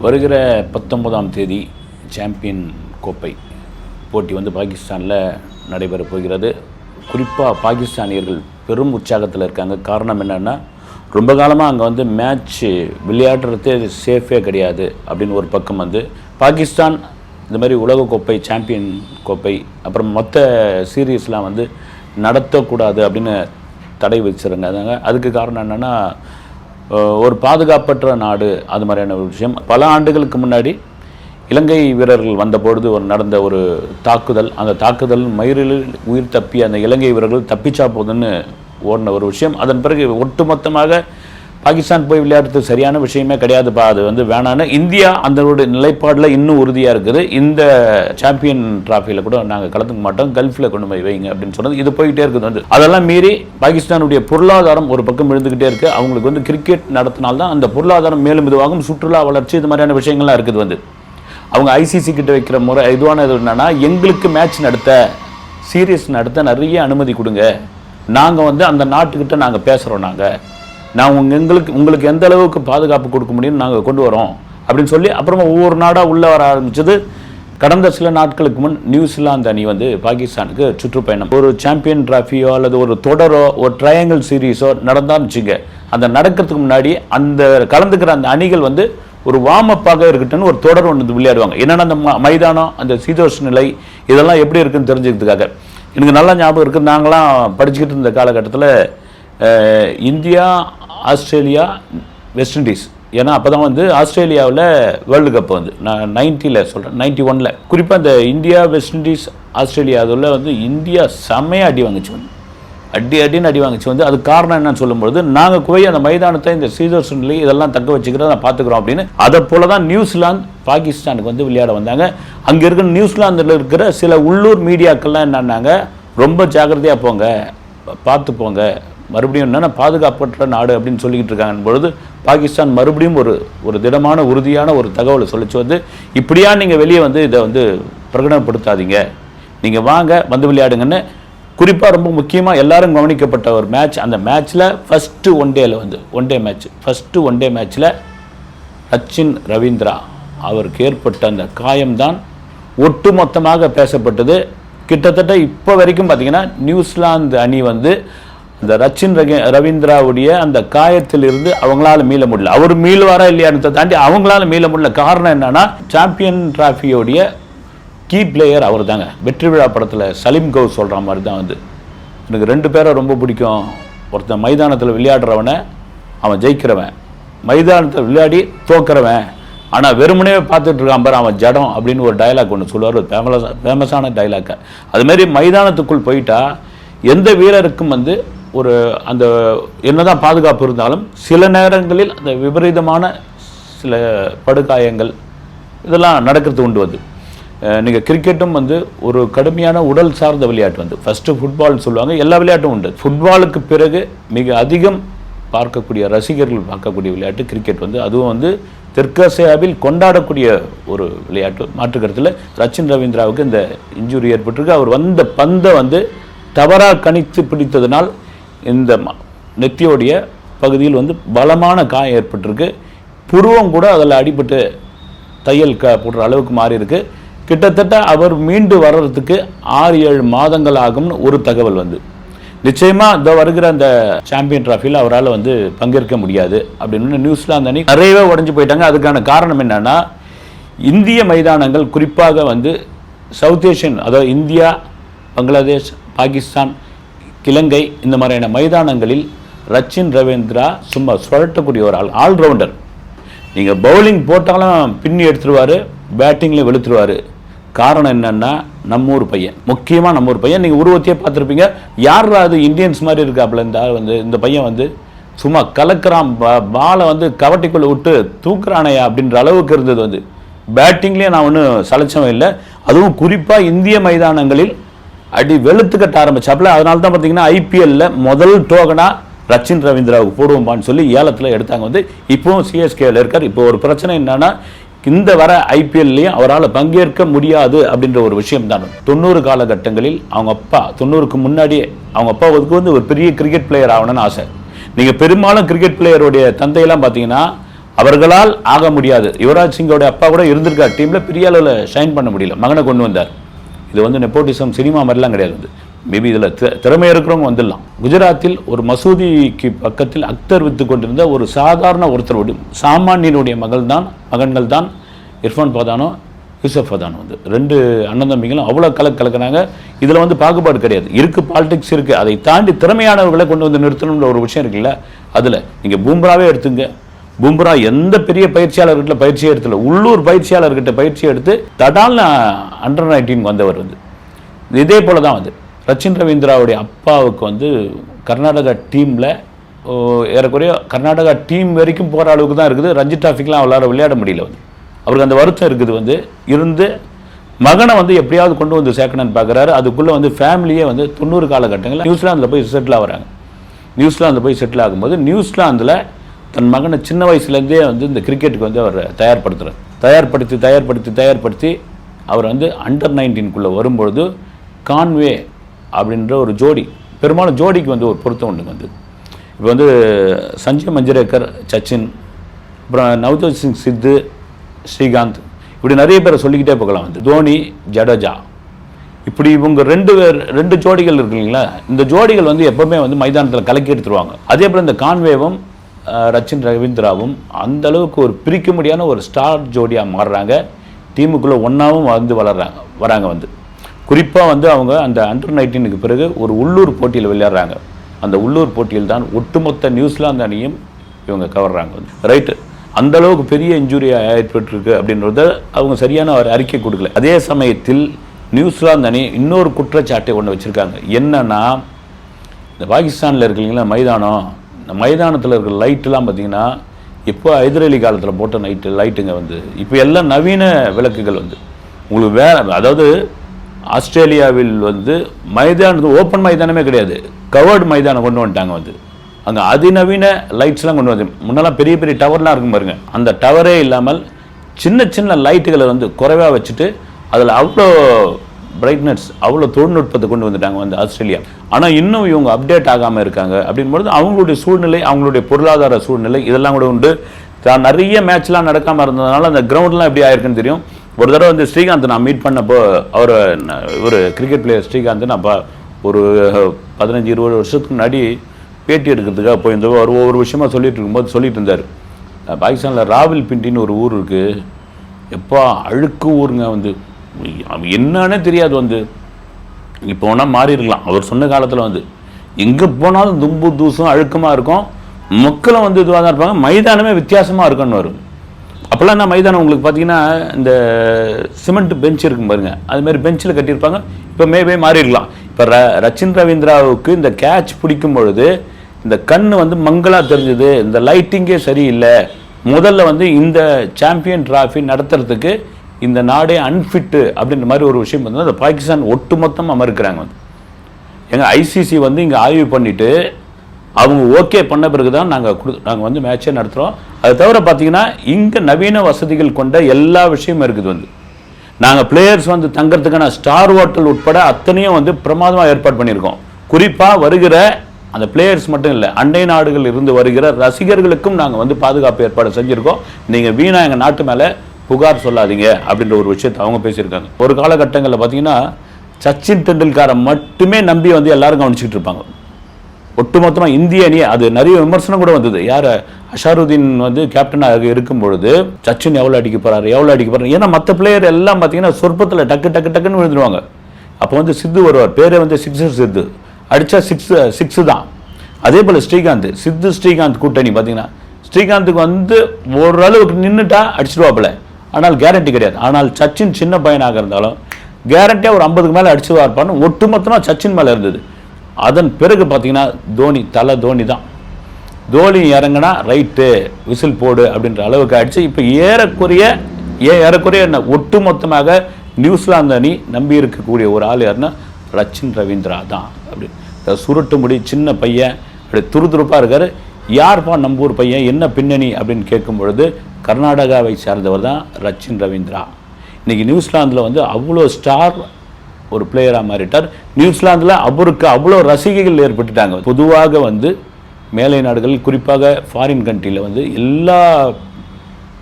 வருகிற 19ஆம் தேதி சாம்பியன் கோப்பை போட்டி வந்து பாகிஸ்தானில் நடைபெற போகிறது. குறிப்பாக பாகிஸ்தானியர்கள் பெரும் உற்சாகத்தில் இருக்காங்க. காரணம் என்னென்னா, ரொம்ப காலமாக அங்கே வந்து மேட்ச் விளையாடுறதே சேஃபே கிடையாது அப்படின்னு ஒரு பக்கம் வந்து பாகிஸ்தான் இந்த மாதிரி உலகக்கோப்பை, சாம்பியன் கோப்பை, அப்புறம் மொத்த சீரீஸ்லாம் வந்து நடத்தக்கூடாது அப்படின்னு தடை வச்சுருந்தாங்க. அதுக்கு காரணம் என்னென்னா, ஒரு பாதுகாப்பற்ற நாடு, அது மாதிரியான ஒரு விஷயம். பல ஆண்டுகளுக்கு முன்னாடி இலங்கை வீரர்கள் வந்தபொழுது நடந்த ஒரு தாக்குதல், அந்த தாக்குதல் மயிரில் உயிர் தப்பி அந்த இலங்கை வீரர்கள் தப்பிச்சா போதுன்னு ஓடின ஒரு விஷயம். அதன் பிறகு ஒட்டுமொத்தமாக பாகிஸ்தான் போய் விளையாடுறது சரியான விஷயமே கிடையாதுப்பா, அது வந்து வேணான்னு இந்தியா அந்த நிலைப்பாடில் இன்னும் உறுதியாக இருக்குது. இந்த சாம்பியன் டிராஃபியில் கூட நாங்கள் கலந்துக்க மாட்டோம், கல்ஃபில் கொண்டு போய் வைங்க அப்படின்னு சொன்னது இது போய்கிட்டே இருக்குது. வந்து அதெல்லாம் மீறி பாகிஸ்தானுடைய பொருளாதாரம் ஒரு பக்கம் எழுந்துக்கிட்டே இருக்குது. அவங்களுக்கு வந்து கிரிக்கெட் நடத்தினால்தான் அந்த பொருளாதாரம் மேலும் இதுவாகும், சுற்றுலா வளர்ச்சி, இது மாதிரியான விஷயங்கள்லாம் இருக்குது. வந்து அவங்க ஐசிசி கிட்ட வைக்கிற முறை இதுவானது என்னன்னா, எங்களுக்கு மேட்ச் நடத்த, சீரியஸ் நடத்த நிறைய அனுமதி கொடுங்க, நாங்கள் வந்து அந்த நாட்டுக்கிட்ட நாங்கள் பேசுகிறோம், நான் உங்களுக்கு எந்த அளவுக்கு பாதுகாப்பு கொடுக்க முடியும்னு நாங்கள் கொண்டு வரோம் அப்படின்னு சொல்லி அப்புறமா ஒவ்வொரு நாடாக உள்ளே வர ஆரம்பிச்சது. கடந்த சில நாட்களுக்கு முன் நியூசிலாந்து அணி வந்து பாகிஸ்தானுக்கு சுற்றுப்பயணம், ஒரு சாம்பியன் டிராஃபியோ அல்லது ஒரு தொடரோ ஒரு ட்ரையாங்கிள் சீரீஸோ நடந்தான்னு வச்சுங்க, அந்த நடக்கிறதுக்கு முன்னாடி அந்த கலந்துக்கிற அந்த அணிகள் வந்து ஒரு வார்ம் அப்பாக இருக்கட்டும்னு ஒரு தொடர் ஒன்று விளையாடுவாங்க. என்னென்னா அந்த மைதானம், அந்த சீதோஷ நிலை, இதெல்லாம் எப்படி இருக்குன்னு தெரிஞ்சுக்கிறதுக்காக. எனக்கு நல்லா ஞாபகம் இருக்குது, நாங்களாம் படிச்சுக்கிட்டு இருந்த காலகட்டத்தில் இந்தியா, ஆஸ்திரேலியா, வெஸ்ட் இண்டீஸ், ஏன்னா அப்போ தான் வந்து ஆஸ்திரேலியாவில் வேர்ல்டு கப் வந்து நான் 90ல் சொல்கிறேன், 91ல் குறிப்பாக இந்த இந்தியா, வெஸ்ட் இண்டீஸ், ஆஸ்திரேலியா அதில் வந்து இந்தியா செம்மையாக அடி வாங்கிச்சு, வந்து அடின்னு அடி வாங்கிச்சு. வந்து அது காரணம் என்னன்னு சொல்லும்போது, நாங்கள் போய் அந்த மைதானத்தை, இந்த சீதோஷ நிலை இதெல்லாம் தக்க வச்சுக்கிறத நான் பார்த்துக்குறோம் அப்படின்னு. அதை போல தான் நியூசிலாந்து பாகிஸ்தானுக்கு வந்து விளையாட வந்தாங்க. அங்கே இருக்கிற நியூசிலாந்தில் இருக்கிற சில உள்ளூர் மீடியாக்கள்லாம் என்னன்னாங்க, ரொம்ப ஜாக்கிரதையாக போங்க, பார்த்து போங்க, மறுபடியும் என்னென்னா பாதுகாப்பற்ற நாடு அப்படின்னு சொல்லிக்கிட்டு இருக்காங்க பொழுது, பாகிஸ்தான் மறுபடியும் ஒரு திடமான உறுதியான ஒரு தகவலை சொல்லிச்சு. வந்து இப்படியா நீங்கள் வெளியே வந்து இதை வந்து பிரகடனப்படுத்தாதீங்க, நீங்கள் வாங்க வந்து விளையாடுங்கன்னு. குறிப்பாக ரொம்ப முக்கியமாக எல்லாரும் கவனிக்கப்பட்ட ஒரு மேட்ச், அந்த மேட்ச்சில் ஃபஸ்ட்டு ஒன் டே மேட்ச்சில் ரச்சின் ரவீந்திரா அவருக்கு ஏற்பட்ட அந்த காயம்தான் ஒட்டுமொத்தமாக பேசப்பட்டது. கிட்டத்தட்ட இப்போ வரைக்கும் பார்த்தீங்கன்னா நியூசிலாந்து அணி வந்து இந்த ரச்சின் ரவீந்திராவுடைய அந்த காயத்திலிருந்து அவங்களால மீள முடியல. அவர் மீளுவாரா இல்லையான்னு தாண்டி அவங்களால மீள முடியல. காரணம் என்னன்னா, சாம்பியன் டிராஃபியோடைய கீ பிளேயர் அவர் தாங்க. வெற்றி விழா படத்தில் சலீம் கவுர் சொல்கிற மாதிரி தான் வந்து எனக்கு 2 பேரை ரொம்ப பிடிக்கும். ஒருத்தன் மைதானத்தில் விளையாடுறவனை அவன் ஜெயிக்கிறவன், மைதானத்தில் விளையாடி தோக்கிறவன், ஆனால் வெறுமனே பார்த்துட்டு இருக்கான் பாரு அவன் ஜடம் அப்படின்னு ஒரு டைலாக் ஒன்று சொல்லுவார், ஒரு ஃபேமஸான டைலாக்கை. அதுமாரி மைதானத்துக்குள் போயிட்டா எந்த வீரருக்கும் வந்து ஒரு அந்த என்னதான் பாதுகாப்பு இருந்தாலும் சில நேரங்களில் அந்த விபரீதமான சில படுகாயங்கள் இதெல்லாம் நடக்கிறது உண்டு. வந்து நீங்கள் கிரிக்கெட்டும் வந்து ஒரு கடுமையான உடல் சார்ந்த விளையாட்டு. வந்து ஃபஸ்ட்டு ஃபுட்பால்னு சொல்லுவாங்க, எல்லா விளையாட்டும் உண்டு. ஃபுட்பாலுக்கு பிறகு மிக அதிகம் பார்க்கக்கூடிய ரசிகர்கள் பார்க்கக்கூடிய விளையாட்டு கிரிக்கெட். வந்து அதுவும் வந்து தெற்காசியாவில் கொண்டாடக்கூடிய ஒரு விளையாட்டு, மாற்றுக்கருத்தில். ரச்சின் ரவீந்திராவுக்கு இந்த இன்ஜுரி ஏற்பட்டிருக்கு. அவர் வந்த பந்தை வந்து தவறாக கணித்து பிடித்ததினால் இந்த நெத்தியோடைய பகுதியில் வந்து பலமான காயம் ஏற்பட்டிருக்கு. புருவம் கூட அதில் அடிபட்டு தையல் போடுற அளவுக்கு மாறி இருக்கு. கிட்டத்தட்ட அவர் மீண்டு வர்றதுக்கு 6-7 மாதங்கள் ஆகும்னு ஒரு தகவல். வந்து நிச்சயமாக இந்த வருகிற அந்த சாம்பியன் டிராஃபியில் அவரால் வந்து பங்கேற்க முடியாது அப்படின்னு நியூசிலாந்து அணி நிறையவே உடஞ்சி போயிட்டாங்க. அதுக்கான காரணம் என்னன்னா, இந்திய மைதானங்கள் குறிப்பாக வந்து சவுத் ஏஷியன், அதாவது இந்தியா, பங்களாதேஷ், பாகிஸ்தான், இலங்கை, இந்த மாதிரியான மைதானங்களில் ரச்சின் ரவீந்திரா சும்மா சுழட்டக்கூடிய ஒரு ஆல்ரவுண்டர். நீங்கள் பவுலிங் போட்டாலும் பின்னி எடுத்துருவார், பேட்டிங்கில் வெளுத்துருவார். காரணம் என்னென்னா, நம்மூர் பையன், முக்கியமாக நம்மூர் பையன். நீங்கள் உருவத்தையே பார்த்துருப்பீங்க, யாரா அது இந்தியன்ஸ் மாதிரி இருக்காப்புல இந்த பையன் வந்து சும்மா கலக்கிறான், பாலை வந்து கவட்டிக்குள்ளே விட்டு தூக்குறானையா அப்படின்ற அளவுக்கு இருந்தது. வந்து பேட்டிங்லேயே நான் ஒன்றும் சலைச்சவன் இல்லை. அதுவும் குறிப்பாக இந்திய மைதானங்களில் அடி வெளுத்து கட்ட ஆரம்பிச்சாப்புல. அதனால தான் பார்த்தீங்கன்னா ஐபிஎல்ல முதல் டோக்கனா ரச்சின் ரவீந்திராவுக்கு போடுவோம்பான்னு சொல்லி ஏலத்தில் எடுத்தாங்க. வந்து இப்போவும் சிஎஸ்கேவில் இருக்கார். இப்போ ஒரு பிரச்சனை என்னன்னா, இந்த வர ஐபிஎல்லையும் அவரால் பங்கேற்க முடியாது அப்படின்ற ஒரு விஷயம் தான். 90 காலகட்டங்களில் அவங்க அப்பா, 90க்கு முன்னாடியே அவங்க அப்பாவுக்கு வந்து ஒரு பெரிய கிரிக்கெட் பிளேயர் ஆகணும்னு ஆசை. நீங்கள் பெரும்பாலும் கிரிக்கெட் பிளேயருடைய தந்தையெல்லாம் பார்த்தீங்கன்னா அவர்களால் ஆக முடியாது. யுவராஜ் சிங்கோட அப்பா கூட இருந்திருக்கார் டீமில், பெரிய அளவில் ஷைன் பண்ண முடியல, மகனை கொண்டு வந்தார். இது வந்து நெப்போட்டிசம் சினிமா மாதிரிலாம் கிடையாது. மேபி இதில் திறமை இருக்கிறவங்க வந்துடலாம். குஜராத்தில் ஒரு மசூதிக்கு பக்கத்தில் அக்தர் வித்து கொண்டிருந்த ஒரு சாதாரண ஒருத்தர், சாமானியனுடைய மகன்கள் தான் இர்ஃபான் பதானோ யூசப் பதானோ. வந்து 2 அண்ணன் தம்பிகளும் அவ்வளோ கலக்கிறாங்க. இதில் வந்து பாகுபாடு கிடையாது, இருக்குது, பாலிடிக்ஸ் இருக்குது. அதை தாண்டி திறமையானவர்களை கொண்டு வந்து நிறுத்தணுன்ற ஒரு விஷயம் இருக்குல்ல. அதில் நீங்கள் பூம்ராவே எடுத்துங்க. பூம்ரா எந்த பெரிய பயிற்சியாளர்கிட்ட பயிற்சியை எடுத்துல, உள்ளூர் பயிற்சியாளர்கிட்ட பயிற்சியை எடுத்து தடால்னு அண்டர் 19 வந்தவர். வந்து இதே போல தான் வந்து ரச்சின் ரவீந்திராவுடைய அப்பாவுக்கு வந்து கர்நாடகா டீமில் ஏறக்குறைய கர்நாடகா டீம் வரைக்கும் போகிற அளவுக்கு தான் இருக்குது. ரஞ்சி டிராஃபிக்லாம் அவளால் விளையாட முடியல. வந்து அவருக்கு அந்த வருத்தம் இருக்குது. வந்து இருந்து மகனை வந்து எப்படியாவது கொண்டு வந்து சேர்க்கணும்னு பார்க்குறாரு. அதுக்குள்ளே வந்து ஃபேமிலியே வந்து 90 காலகட்டங்களில் நியூசிலாந்தில் போய் செட்டில் ஆகிறாங்க. நியூசிலாந்தில் போய் செட்டில் ஆகும்போது நியூசிலாந்தில் தன் மகனை சின்ன வயசுலேருந்தே வந்து இந்த கிரிக்கெட்டுக்கு வந்து அவர் தயார்படுத்தி அவர் வந்து அண்டர் 19 வரும்பொழுது கான்வே அப்படின்ற ஒரு ஜோடி, பெரும்பாலும் ஜோடிக்கு வந்து ஒரு பொருத்தம் உண்டு. வந்து இப்போ வந்து சஞ்சய் மஞ்சரேக்கர், சச்சின், அப்புறம் நவ்ஜோத் சிங் சித்து, ஸ்ரீகாந்த், இப்படி நிறைய பேரை சொல்லிக்கிட்டே போகலாம். வந்து தோனி, ஜடேஜா, இப்படி இவங்க 2 ஜோடிகள் இருக்கு இல்லைங்களா. இந்த ஜோடிகள் வந்து எப்பவுமே வந்து மைதானத்தில் கலக்கி எடுத்துருவாங்க. அதே போல் இந்த கான்வேவும் ரச்சின் ரவீந்திராவும் அந்த அளவுக்கு ஒரு பிரிக்க முடியாத ஒரு ஸ்டார் ஜோடியாக மாறுறாங்க. டீமுக்குள்ளே ஒன்றாவும் வந்து வராங்க. வந்து குறிப்பாக வந்து அவங்க அந்த அண்டர் 19 பிறகு ஒரு உள்ளூர் போட்டியில் விளையாடுறாங்க. அந்த உள்ளூர் போட்டியில் தான் ஒட்டுமொத்த நியூசிலாந்து அணியும் இவங்க கவர்றாங்க. வந்து ரைட்டு, அந்த அளவுக்கு பெரிய இன்ஜுரி ஏற்பட்டிருக்கு அப்படின்றத அவங்க சரியான ஒரு அறிக்கை கொடுக்கல. அதே சமயத்தில் நியூசிலாந்து அணி இன்னொரு குற்றச்சாட்டை ஒன்று வச்சுருக்காங்க. என்னன்னா, இந்த பாகிஸ்தானில் இருக்கீங்களா மைதானம், இந்த மைதானத்தில் இருக்கிற லைட்டெலாம் பார்த்தீங்கன்னா இப்போ ஹைதர் அலி காலத்தில் போட்ட லைட்டுங்க. வந்து இப்போ எல்லாம் நவீன விளக்குகள். வந்து உங்களுக்கு அதாவது ஆஸ்திரேலியாவில் வந்து மைதானத்து ஓப்பன் மைதானமே கிடையாது, கவர்டு மைதானம் கொண்டு வந்துட்டாங்க. வந்து அங்கே அதிநவீன லைட்ஸ்லாம் கொண்டு வந்து, முன்னெல்லாம் பெரிய பெரிய டவர்லாம் இருக்கும் பாருங்க, அந்த டவரே இல்லாமல் சின்ன சின்ன லைட்டுகளை வந்து குறைவாக வச்சுட்டு அதில் அவ்வளோ பிரைட்னஸ், அவ்வளோ தொழில்நுட்பத்தை கொண்டு வந்துட்டாங்க வந்து ஆஸ்திரேலியா. ஆனால் இன்னும் இவங்க அப்டேட் ஆகாமல் இருக்காங்க. அப்படின்பொழுது அவங்களுடைய சூழ்நிலை, அவங்களுடைய பொருளாதார சூழ்நிலை இதெல்லாம் கூட உண்டு. நிறைய மேட்ச்லாம் நடக்காமல் இருந்ததுனால அந்த கிரவுண்ட்லாம் எப்படி ஆயிருக்குன்னு தெரியும். ஒரு தடவை வந்து ஸ்ரீகாந்த் நான் மீட் பண்ணப்போ, ஒரு கிரிக்கெட் பிளேயர் ஸ்ரீகாந்த், நான் ஒரு 15-20 வருஷத்துக்கு முன்னாடி பேட்டி எடுக்கிறதுக்காக போயிருந்தோம். அவர் ஒவ்வொரு விஷயமா சொல்லிட்டு இருந்தார். பாகிஸ்தானில் ராவல்பிண்டின்னு ஒரு ஊர் இருக்குது, எப்போ அழுக்கு ஊருங்க. வந்து என்னன்னே தெரியாது. வந்து இப்போ வேணால் மாறி இருக்கலாம். அவர் சொன்ன காலத்தில் வந்து எங்கே போனாலும் தும்பு தூசும் அழுக்கமாக இருக்கும், மக்களும் வந்து இதுவாக தான் இருப்பாங்க, மைதானமே வித்தியாசமாக இருக்குன்னு வரும். அப்போல்லாம் என்ன மைதானம் உங்களுக்கு பார்த்தீங்கன்னா இந்த சிமெண்ட் பெஞ்ச் இருக்கும் பாருங்க, அதுமாரி பெஞ்சில் கட்டியிருப்பாங்க. இப்போ மேபே மாறிடலாம். இப்போ ரச்சின் ரவீந்திராவுக்கு இந்த கேட்ச் பிடிக்கும் பொழுது இந்த கண் வந்து மங்களாக தெரிஞ்சது, இந்த லைட்டிங்கே சரியில்லை, முதல்ல வந்து இந்த சாம்பியன் டிராஃபி நடத்துறதுக்கு இந்த நாடே அன்ஃபிட்டு அப்படின்ற மாதிரி ஒரு விஷயம் வந்து அந்த பாகிஸ்தான் ஒட்டுமொத்தமாக மறுக்கிறாங்க. வந்து எங்கள் ஐசிசி வந்து இங்கே ஆய்வு பண்ணிவிட்டு அவங்க ஓகே பண்ண பிறகு தான் நாங்கள் வந்து மேட்சே நடத்துகிறோம். அது தவிர பார்த்தீங்கன்னா இங்கே நவீன வசதிகள் கொண்ட எல்லா விஷயமும் இருக்குது. வந்து நாங்கள் பிளேயர்ஸ் வந்து தங்கிறதுக்கான ஸ்டார் ஹோட்டல் உட்பட அத்தனையும் வந்து பிரமாதமாக ஏற்பாடு பண்ணியிருக்கோம். குறிப்பாக வருகிற அந்த பிளேயர்ஸ் மட்டும் இல்லை, அண்டை நாடுகள் இருந்து வருகிற ரசிகர்களுக்கும் நாங்கள் வந்து பாதுகாப்பு ஏற்பாடு செஞ்சுருக்கோம். நீங்கள் வீணா எங்கள் நாட்டு மேலே புகார் சொல்லாதீங்க அப்படின்ற ஒரு விஷயத்தை அவங்க பேசியிருக்காங்க. ஒரு காலகட்டங்களில் பார்த்தீங்கன்னா சச்சின் டெண்டுல்கரை மட்டுமே நம்பி வந்து எல்லாரும் கவனிச்சுட்டு இருப்பாங்க. ஒட்டுமொத்தமாக இந்திய அணி, அது நிறைய விமர்சனம் கூட வந்தது. யார் அஷாருதீன் வந்து கேப்டனாக இருக்கும் பொழுது சச்சின் எவ்வளோ அடிக்க போகிறாரு, ஏன்னா மற்ற பிளேயர் எல்லாம் பார்த்தீங்கன்னா சொற்பத்தில் டக்குன்னு விழுந்துருவாங்க. அப்போ வந்து சித்து வருவார், பேரே வந்து சிக்ஸர் சித்து, அடித்தா சிக்ஸு தான். அதே போல் ஸ்ரீகாந்த் கூட்டணி பார்த்தீங்கன்னா ஸ்ரீகாந்துக்கு வந்து ஓரளவுக்கு நின்றுட்டா அடிச்சிடுவாப்பில், ஆனால் கேரண்டி கிடையாது. ஆனால் சச்சின் சின்ன பையனாக இருந்தாலும் கேரண்டியாக ஒரு 50க்கு மேலே அடிச்சுவா இருப்பான்னு ஒட்டுமொத்தமாக சச்சின் மேலே இருந்தது. அதன் பிறகு பார்த்தீங்கன்னா தோனி தான். தோனி இறங்கினா ரைட்டு விசில் போடு அப்படின்ற அளவுக்கு ஆயிடுச்சு. இப்போ ஏறக்குறைய ஒட்டுமொத்தமாக நியூசிலாந்து அணி நம்பி இருக்கக்கூடிய ஒரு ஆள் யாருன்னா ரச்சின் ரவீந்திரா தான். அப்படி சுருட்டு முடி, சின்ன பையன், அப்படி துருதுருப்பாக இருக்கார். யார்ப்பா நம்பூர் பையன், என்ன பின்னணி அப்படின்னு கேட்கும் பொழுது கர்நாடகாவை சேர்ந்தவர் தான் ரச்சின் ரவீந்திரா. இன்றைக்கி நியூசிலாந்தில் வந்து அவ்வளோ ஸ்டார் ஒரு பிளேயராக மாறிட்டார். நியூசிலாந்தில் அவருக்கு அவ்வளோ ரசிகைகள் ஏற்பட்டுட்டாங்க. பொதுவாக வந்து மேலை நாடுகள், குறிப்பாக ஃபாரின் கண்ட்ரியில் வந்து எல்லா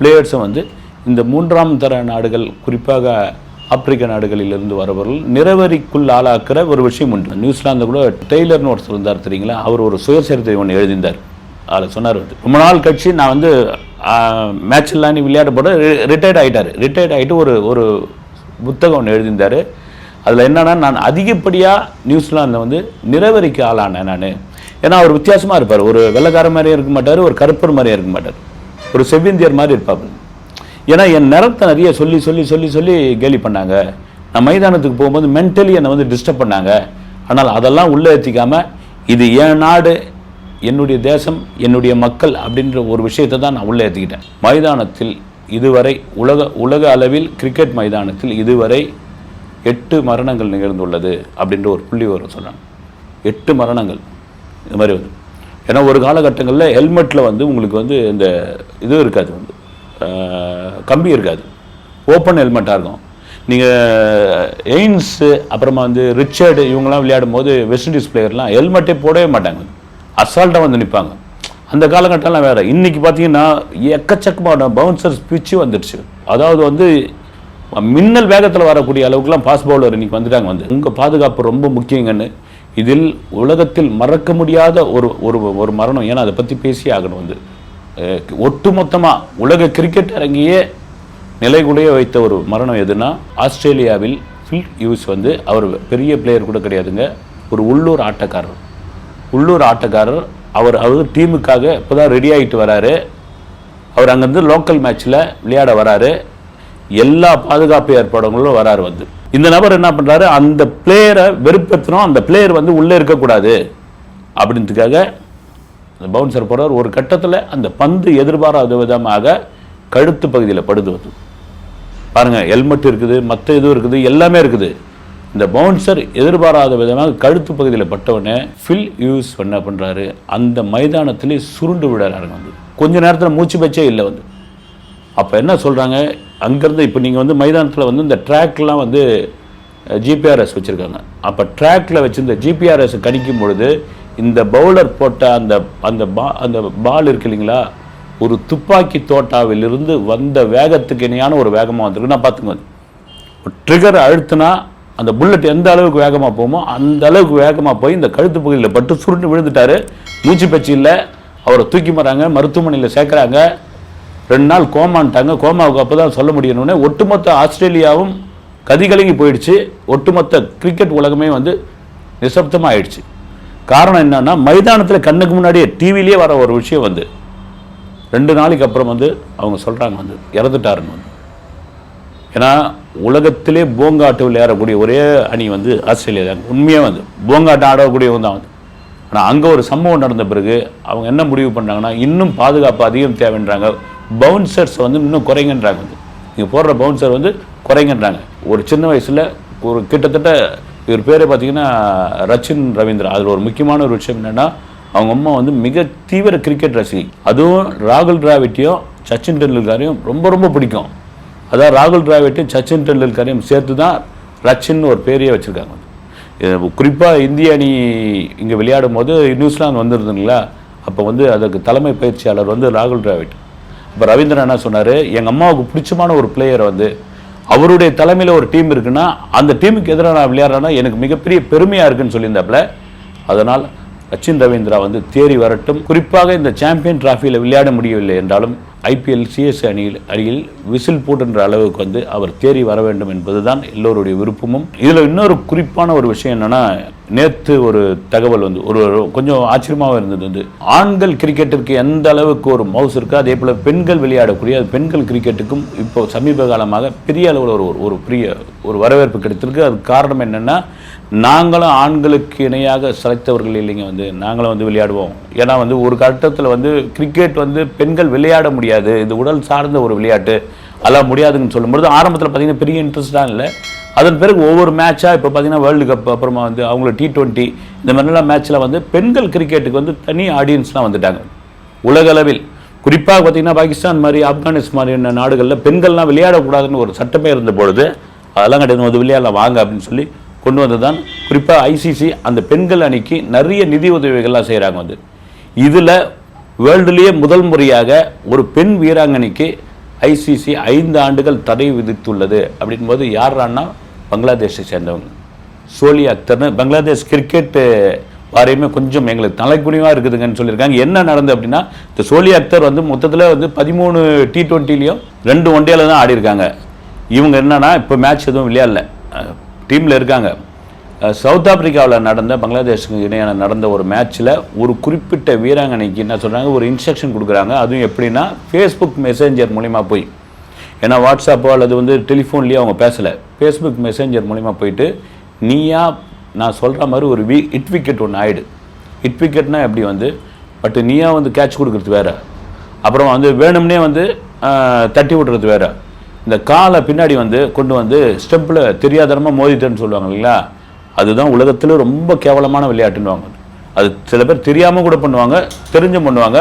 பிளேயர்ஸும் வந்து இந்த 3ஆம் தர நாடுகள், குறிப்பாக ஆப்பிரிக்க நாடுகளிலிருந்து வரவர்கள் நிறவரிக்குள் ஆளாக்குற ஒரு விஷயம் உண்டு. நியூசிலாந்து கூட டெய்லர்னு ஒருத்தர் இருந்தார் தெரியுங்களா, அவர் ஒரு சுயசரிதை ஒன்று எழுதியிருந்தார். அதில் சொன்னார் வந்து, ரொம்ப நாள் கட்சி நான் வந்து மேட்செல்லாம் நீ விளையாட போட ரிட்டையர்ட் ஆகிட்டு ஒரு புத்தகம் ஒன்று எழுதியிருந்தார். அதில் என்னன்னா, நான் அதிகப்படியாக நியூசிலாந்தில் வந்து நிறவரிக்கு ஆளானேன் நான். ஏன்னா அவர் வித்தியாசமாக இருப்பார். ஒரு வெள்ளைக்கார மாதிரியே இருக்க மாட்டார், ஒரு கருப்பர் மாதிரியே இருக்க மாட்டார், ஒரு செவ்விந்தியர் மாதிரி இருப்பார். ஏன்னா என் நிறத்தை நிறைய சொல்லி சொல்லி சொல்லி சொல்லி கேலி பண்ணாங்க. நான் மைதானத்துக்கு போகும்போது மென்டலி என்னை வந்து டிஸ்டர்ப் பண்ணாங்க. ஆனால் அதெல்லாம் உள்ளே ஏற்றிக்காமல் இது என் நாடு, என்னுடைய தேசம், என்னுடைய மக்கள் அப்படின்ற ஒரு விஷயத்தை தான் நான் உள்ளே ஏற்றிக்கிட்டேன். மைதானத்தில் இதுவரை உலக அளவில் கிரிக்கெட் மைதானத்தில் இதுவரை 8 மரணங்கள் நிகழ்ந்துள்ளது அப்படின்ற ஒரு புள்ளி வரும் சொன்னாங்க. 8 மரணங்கள் இது மாதிரி வந்து. ஏன்னா ஒரு காலகட்டங்களில் ஹெல்மெட்டில் வந்து உங்களுக்கு வந்து இந்த இது இருக்காது, வந்து கம்பி இருக்காது, ஓப்பன் ஹெல்மெட்டாக இருக்கும். நீங்கள் எய்ன்ஸு அப்புறமா வந்து ரிச்சர்டு இவங்கெல்லாம் விளையாடும் போது வெஸ்ட் இண்டீஸ் பிளேயர்லாம் ஹெல்மெட்டே போடவே மாட்டாங்க, அசால்ட்டாக வந்து நிற்பாங்க. அந்த காலகட்டம்லாம் வேறு. இன்றைக்கி பார்த்தீங்கன்னா எக்கச்சக்கமான பவுன்சர்ஸ் பிச்சு வந்துடுச்சு. அதாவது வந்து மின்னல் வேகத்தில் வரக்கூடிய அளவுக்குலாம் ஃபாஸ்ட் பவுலர் இன்றைக்கி வந்துட்டாங்க. வந்து உங்கள் பாதுகாப்பு ரொம்ப முக்கியங்கன்னு இதில் உலகத்தில் மறக்க முடியாத ஒரு மரணம். ஏன்னா அதை பற்றி பேசி ஆகணும். வந்து ஒட்டுமொத்தமாக உலக கிரிக்கெட் அரங்கியே நிலைகுலைய வைத்த ஒரு மரணம் எதுனா, ஆஸ்திரேலியாவில் ஃபில் ஹியூஸ் வந்து அவர் பெரிய பிளேயர் கூட கிடையாதுங்க, ஒரு உள்ளூர் ஆட்டக்காரர். அவர் டீமுக்காக இப்போ தான் ரெடி ஆகிட்டு வராரு. அவர் அங்கேருந்து லோக்கல் மேட்ச்சில் விளையாட வராரு. எல்லா பாதுகாப்பு ஏற்பாடுகளும் வராரு. வந்து இந்த நபர் என்ன பண்ணுறாரு, அந்த பிளேயரை வெறுப்பேற்றணும், அந்த பிளேயர் வந்து உள்ளே இருக்கக்கூடாது அப்படின்றதுக்காக அந்த பவுன்சர் போடுறார். ஒரு கட்டத்தில் அந்த பந்து எதிர்பாராத விதமாக கழுத்து பகுதியில் படுது. வந்து பாருங்கள், ஹெல்மெட் இருக்குது, மற்ற இதுவும் இருக்குது, எல்லாமே இருக்குது. இந்த பவுன்சர் எதிர்பாராத விதமாக கழுத்து பகுதியில் பட்டவுடனே ஃபில் ஹியூஸ் என்ன பண்ணுறாரு, அந்த மைதானத்திலே சுருண்டு விடுறாருங்க. வந்து கொஞ்ச நேரத்தில் மூச்சு பச்சே இல்லை. வந்து அப்போ என்ன சொல்கிறாங்க, அங்கேருந்து இப்போ நீங்கள் வந்து மைதானத்தில் வந்து இந்த ட்ராக்லாம் வந்து ஜிபிஆர்எஸ் வச்சுருக்காங்க. அப்போ ட்ராக்கில் வச்சு இந்த ஜிபிஆர்எஸ் கணிக்கும் பொழுது இந்த பவுலர் போட்ட அந்த பால் இருக்கு இல்லைங்களா, ஒரு துப்பாக்கி தோட்டாவிலிருந்து வந்த வேகத்துக்கு இணையான ஒரு வேகமாக வந்துருக்கு. நான் பார்த்துங்க, ஒரு ட்ரிகர் அழுத்தினா அந்த புல்லட் எந்த அளவுக்கு வேகமாக போகுமோ அந்த அளவுக்கு வேகமாக போய் இந்த கழுத்து பகுதியில் பட்டு சுருண்டு விழுந்துட்டார். மூச்சு பச்சு இல்லை. அவரை தூக்கி மாறாங்க, மருத்துவமனையில் சேர்க்குறாங்க. 2 நாள் கோமான்ட்டாங்க. கோமாவுக்கு அப்போ தான் சொல்ல முடியணுன்னே ஒட்டுமொத்த ஆஸ்திரேலியாவும் கதிகலங்கி போயிடுச்சு. ஒட்டுமொத்த கிரிக்கெட் உலகமே வந்து நிசப்தமாக ஆயிடுச்சு. காரணம் என்னன்னா, மைதானத்தில் கண்ணுக்கு முன்னாடியே டிவிலேயே வர ஒரு விஷயம் வந்து 2 நாளைக்கு அப்புறம் வந்து அவங்க சொல்கிறாங்க வந்து இறந்துட்டாருன்னு. வந்து ஏன்னா உலகத்திலே போங்காட்டு விளையாடக்கூடிய ஒரே அணி வந்து ஆஸ்திரேலியா தான். உண்மையாக வந்து போங்காட்டம் ஆடக்கூடியவங்க தான். வந்து ஆனால் அங்கே ஒரு சம்பவம் நடந்த பிறகு அவங்க என்ன முடிவு பண்ணுறாங்கன்னா, இன்னும் பாதுகாப்பு அதிகம் தேவைன்றாங்க. பவுன்சர்ஸ் வந்து இன்னும் குறைங்கன்றாங்க. வந்து நீங்கள் போடுற பவுன்சர் வந்து குறைங்கன்றாங்க. ஒரு சின்ன வயசில் ஒரு கிட்டத்தட்ட இவர் பேரை பார்த்தீங்கன்னா ரச்சின் ரவீந்திரா. அதில் ஒரு முக்கியமான ஒரு விஷயம் என்னென்னா, அவங்க அம்மா வந்து மிக தீவிர கிரிக்கெட் ரசிகை. அதுவும் ராகுல் டிராவிட்டையும் சச்சின் டெண்டுல்கரையும் ரொம்ப ரொம்ப பிடிக்கும். அதாவது ராகுல் டிராவிட்டையும் சச்சின் டெண்டுல்கரையும் சேர்த்து தான் ரச்சின் ஒரு பேரையே வச்சுருக்காங்க. குறிப்பாக இந்திய அணி இங்கே விளையாடும் போது நியூசிலாந்து வந்துருந்துங்களா, அப்போ வந்து அதுக்கு தலைமை பயிற்சியாளர் வந்து ராகுல் டிராவிட். இப்போ ரவீந்திரன் என்ன சொன்னார், எங்கள் அம்மாவுக்கு பிடிச்சமான ஒரு பிளேயரை வந்து அவருடைய தலைமையில் ஒரு டீம் இருக்குன்னா அந்த டீமுக்கு எதிராக நான் விளையாடுறேன்னா எனக்கு மிகப்பெரிய பெருமையாக இருக்குன்னு சொல்லியிருந்தாப்புல. அதனால் சச்சின் ரவீந்திரா வந்து தேறி வரட்டும். குறிப்பாக இந்த சாம்பியன் டிராஃபியில் விளையாட முடியவில்லை என்றாலும் ஐபிஎல் சிஎஸ்கே அணியில் விசில் போட்டுன்ற அளவுக்கு வந்து அவர் தேறி வர வேண்டும் என்பதுதான் எல்லோருடைய விருப்பமும். இதில் இன்னொரு குறிப்பான ஒரு விஷயம் என்னென்னா, நேற்று ஒரு தகவல் வந்து ஒரு கொஞ்சம் ஆச்சரியமாக இருந்தது. வந்து ஆண்கள் கிரிக்கெட்டிற்கு எந்த அளவுக்கு ஒரு மவுஸ் இருக்கோ அதே போல் பெண்கள் விளையாடக்கூடிய அது பெண்கள் கிரிக்கெட்டுக்கும் இப்போ சமீப காலமாக பெரிய அளவில் ஒரு பெரிய ஒரு வரவேற்பு கிடைத்திருக்கு. அதுக்கு காரணம் என்னென்னா, நாங்களும் ஆண்களுக்கு இணையாக செலக்தவர்கள் இல்லைங்க. வந்து நாங்களும் வந்து விளையாடுவோம். ஏன்னா வந்து ஒரு கட்டத்தில் வந்து கிரிக்கெட் வந்து பெண்கள் விளையாட முடியாது, இது உடல் சார்ந்த ஒரு விளையாட்டு, அதெல்லாம் முடியாதுன்னு சொல்லும்போது ஆரம்பத்தில் பார்த்தீங்கன்னா பெரிய இன்ட்ரெஸ்டாக இல்லை. அதன் பிறகு ஒவ்வொரு மேட்சாக இப்போ பார்த்தீங்கன்னா வேர்ல்டு கப் அப்புறமா வந்து அவங்கள T20 இந்த மாதிரிலாம் மேட்ச்சில் வந்து பெண்கள் கிரிக்கெட்டுக்கு வந்து தனி ஆடியன்ஸ்லாம் வந்துட்டாங்க உலகளவில். குறிப்பாக பார்த்தீங்கன்னா பாகிஸ்தான் மாதிரி ஆப்கானிஸ்தான் மாதிரியான நாடுகளில் பெண்கள்லாம் விளையாடக்கூடாதுன்னு ஒரு சட்டமே இருந்த பொழுது அதெல்லாம் கிடையாது, வந்து விளையாடலாம் வாங்க அப்படின்னு சொல்லி கொண்டு வந்து தான் குறிப்பாக ஐசிசி அந்த பெண்கள் அணிக்கு நிறைய நிதி உதவிகள்லாம் செய்கிறாங்க. வந்து இதில் வேர்ல்டுலேயே முதல் முறையாக ஒரு பெண் வீராங்கனைக்கு ஐசிசி 5 ஆண்டுகள் தடை விதித்துள்ளது. அப்படின்போது யாரான்னா பங்களாதேஷை சேர்ந்தவங்க. சோலி அக்தர்னு பங்களாதேஷ் கிரிக்கெட் வாரியமே கொஞ்சம் எங்களுக்கு தலைக்குனிவாக இருக்குதுங்கன்னு சொல்லியிருக்காங்க. என்ன நடந்தது அப்படின்னா, இந்த சோலி அக்தர் வந்து மொத்தத்தில் வந்து 13 T20லையும் 2 ஒன்டேல தான் ஆடிருக்காங்க. இவங்க என்னன்னா இப்போ மேட்ச் எதுவும் விளையாடல, டீமில் இருக்காங்க. சவுத் ஆப்பிரிக்காவில் நடந்த பங்களாதேஷுக்கு இடையான நடந்த ஒரு மேட்ச்சில் ஒரு குறிப்பிட்ட வீராங்கனைக்கு என்ன சொல்கிறாங்க, ஒரு இன்ஸ்ட்ரக்ஷன் கொடுக்குறாங்க. அதுவும் எப்படின்னா ஃபேஸ்புக் மெசேஞ்சர் மூலிமா போய், ஏன்னா வாட்ஸ்அப்போ அல்லது வந்து டெலிஃபோன்லேயே அவங்க பேசலை, ஃபேஸ்புக் மெசேஞ்சர் மூலிமா போயிட்டு நீயா நான் சொல்கிற மாதிரி ஒரு ஹிட் விக்கெட் ஒன்று ஆகிடு. ஹிட் விக்கெட்னா எப்படி வந்து பட் நீயா வந்து கேட்ச் கொடுக்குறது வேறு, அப்புறம் வந்து வேணும்னே வந்து தட்டி விடுறது வேறு. இந்த காலை பின்னாடி வந்து கொண்டு வந்து ஸ்டெம்பில் தெரியாதனமாக மோதிட்டேன்னு சொல்லுவாங்க இல்லைங்களா, அதுதான் உலகத்தில் ரொம்ப கேவலமான விளையாட்டுன்னுவாங்க. அது சில பேர் தெரியாமல் கூட பண்ணுவாங்க, தெரிஞ்சும் பண்ணுவாங்க.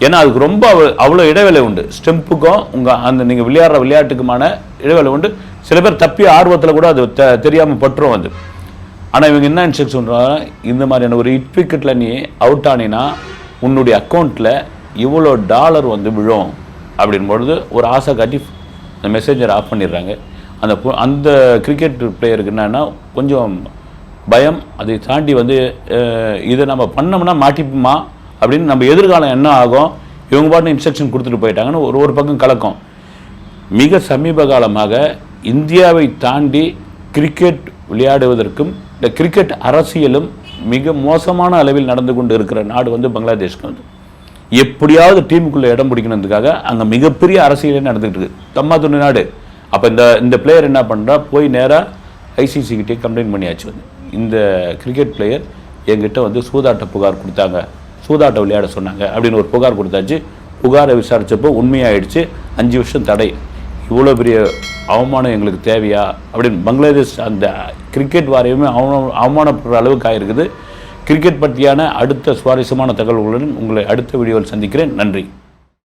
ஏன்னா அதுக்கு ரொம்ப அவ்வளோ இடைவேளை உண்டு. ஸ்டெம்புக்கும் உங்கள் அந்த நீங்கள் விளையாடுற விளையாட்டுக்குமான இடைவேளை உண்டு. சில பேர் தப்பி ஆர்வத்தில் கூட அது தெரியாமல் பட்டுரும் வந்து. ஆனால் இவங்க என்ன இன்ஸ்ட்ரக்ஷன் சொல்கிறாங்க, இந்த மாதிரியான ஒரு ஹிட் விக்கெட்டில் நீ அவுட் ஆனினா உன்னுடைய அக்கௌண்ட்டில் இவ்வளோ டாலர் வந்து விழும் அப்படின்பொழுது ஒரு ஆசை காட்டி அந்த மெசேஞ்சர் ஆஃப் பண்ணிடுறாங்க. அந்த கிரிக்கெட் பிளேயருக்கு என்னன்னா கொஞ்சம் பயம். அதை தாண்டி வந்து இதை நம்ம பண்ணோம்னா மாட்டிப்போமா அப்படின்னு நம்ம எதிர்காலம் என்ன ஆகும், இவங்க பாட்டு இன்ஸ்ட்ரக்ஷன் கொடுத்துட்டு போயிட்டாங்கன்னு ஒரு பக்கம் கலக்கம். மிக சமீப காலமாக இந்தியாவை தாண்டி கிரிக்கெட் விளையாடுவதற்கும் இந்த கிரிக்கெட் அரசியலும் மிக மோசமான அளவில் நடந்து கொண்டு இருக்கிற நாடு வந்து பங்களாதேஷ்க்கு வந்து எப்படியாவது டீமுக்குள்ளே இடம் பிடிக்கணுன்றதுக்காக அங்கே மிகப்பெரிய அரசியலே நடந்துகிட்டு இருக்கு. தம்மாதுண்டு நாடு. அப்போ இந்த பிளேயர் என்ன பண்ணுறா, போய் நேராக ஐசிசிக்கிட்டே கம்ப்ளைண்ட் பண்ணியாச்சு. வந்து இந்த கிரிக்கெட் பிளேயர் என்கிட்ட வந்து சூதாட்ட புகார் கொடுத்தாங்க, சூதாட்டம் விளையாட சொன்னாங்க அப்படின்னு ஒரு புகார் கொடுத்தாச்சு. புகாரை விசாரித்தப்போ உண்மையாயிடுச்சு. 5 வருஷம் தடை. இவ்வளோ பெரிய அவமானம் எங்களுக்கு தேவையா அப்படின்னு பங்களாதேஷ் அந்த கிரிக்கெட் வாரியமே அவமானப்படுற அளவுக்கு ஆகிருக்குது. கிரிக்கெட் பற்றியான அடுத்த சுவாரஸ்யமான தகவல்களுடன் உங்களை அடுத்த வீடியோவில் சந்திக்கிறேன். நன்றி.